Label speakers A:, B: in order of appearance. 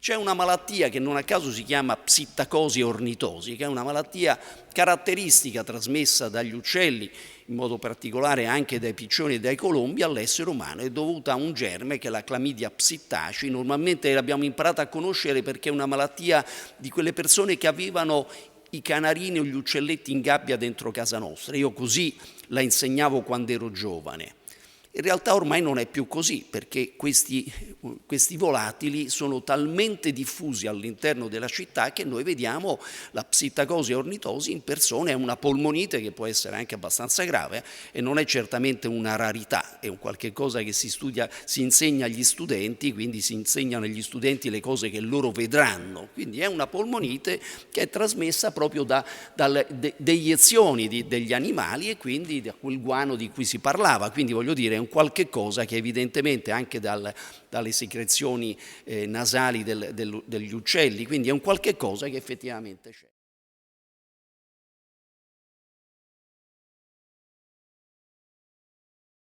A: C'è una malattia che non a caso si chiama psittacosi ornitosi, che è una malattia caratteristica trasmessa dagli uccelli, in modo particolare anche dai piccioni e dai colombi, all'essere umano. È dovuta a un germe che è la Chlamydia psittaci. Normalmente l'abbiamo imparata a conoscere perché è una malattia di quelle persone che avevano i canarini o gli uccelletti in gabbia dentro casa nostra. Io così la insegnavo quando ero giovane. In realtà ormai non è più così, perché questi volatili sono talmente diffusi all'interno della città che noi vediamo la psittacosi ornitosi in persone. È una polmonite che può essere anche abbastanza grave e non è certamente una rarità, è un qualche cosa che si studia, si insegna agli studenti, quindi si insegnano agli studenti le cose che loro vedranno. Quindi è una polmonite che è trasmessa proprio dalle deiezioni degli animali e quindi da quel guano di cui si parlava. Quindi voglio dire, un qualche cosa che evidentemente anche dalle secrezioni nasali degli uccelli, quindi è un qualche cosa che effettivamente c'è.